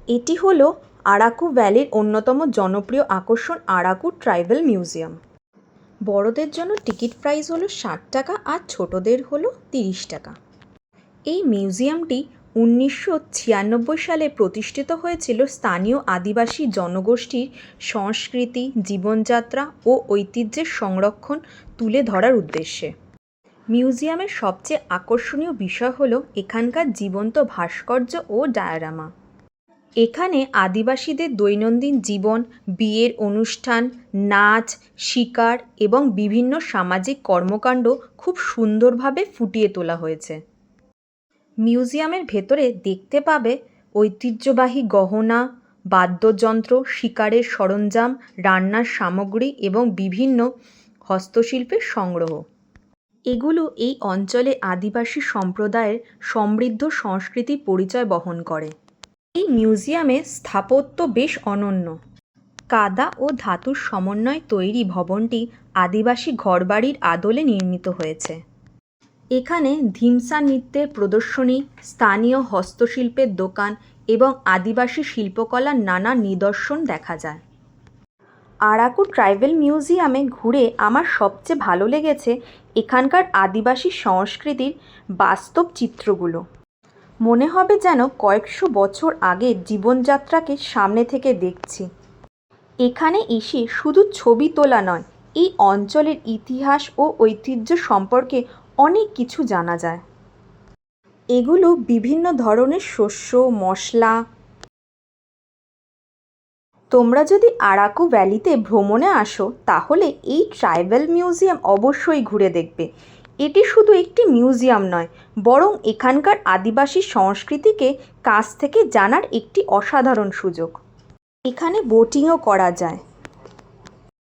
এটি হলো আরাকু ভ্যালির অন্যতম জনপ্রিয় আকর্ষণ আরাকু ট্রাইবাল মিউজিয়াম। বড়দের জন্য টিকিট প্রাইস হলো 60 টাকা আর ছোটদের হলো 30 টাকা। এই মিউজিয়ামটি 1996 সালে প্রতিষ্ঠিত হয়েছিল স্থানীয় আদিবাসী জনগোষ্ঠীর সংস্কৃতি, জীবনযাত্রা ও ঐতিহ্যের সংরক্ষণ তুলে ধরার উদ্দেশ্যে। মিউজিয়ামের সবচেয়ে আকর্ষণীয় বিষয় হলো এখানকার জীবন্ত ভাস্কর্য ও ডায়োরামা। এখানে আদিবাসীদের দৈনন্দিন জীবন, বিয়ের অনুষ্ঠান, নাচ, শিকার এবং বিভিন্ন সামাজিক কর্মকাণ্ড খুব সুন্দরভাবে ফুটিয়ে তোলা হয়েছে। মিউজিয়ামের ভেতরে দেখতে পাবে ঐতিহ্যবাহী গহনা, বাদ্যযন্ত্র, শিকারের সরঞ্জাম, রান্নার সামগ্রী এবং বিভিন্ন হস্তশিল্পের সংগ্রহ। এগুলো এই অঞ্চলে আদিবাসী সম্প্রদায়ের সমৃদ্ধ সংস্কৃতির পরিচয় বহন করে। এই মিউজিয়ামের স্থাপত্য বেশ অনন্য। কাদা ও ধাতুর সমন্বয়ে তৈরি ভবনটি আদিবাসী ঘরবাড়ির আদলে নির্মিত হয়েছে। এখানে ধিমসা নৃত্যের প্রদর্শনী, স্থানীয় হস্তশিল্পের দোকান এবং আদিবাসী শিল্পকলার নানা নিদর্শন দেখা যায়। আরাকু ট্রাইবাল মিউজিয়ামে ঘুরে আমার সবচেয়ে ভালো লেগেছে এখানকার আদিবাসী সংস্কৃতির বাস্তব চিত্রগুলো। মনে হবে যেন কয়েকশো বছর আগের জীবনযাত্রাকে সামনে থেকে দেখছি। এখানে এসে শুধু ছবি তোলা নয়, এই অঞ্চলের ইতিহাস ও ঐতিহ্য সম্পর্কে অনেক কিছু জানা যায়। এগুলো বিভিন্ন ধরনের শস্য, মশলা। তোমরা যদি আরাকু ভ্যালিতে ভ্রমণে আসো তাহলে এই ট্রাইবাল মিউজিয়াম অবশ্যই ঘুরে দেখবে। এটি শুধু একটি মিউজিয়াম নয়, বরং এখানকার আদিবাসী সংস্কৃতিকে কাছ থেকে জানার একটি অসাধারণ সুযোগ। এখানে বোটিংও করা যায়।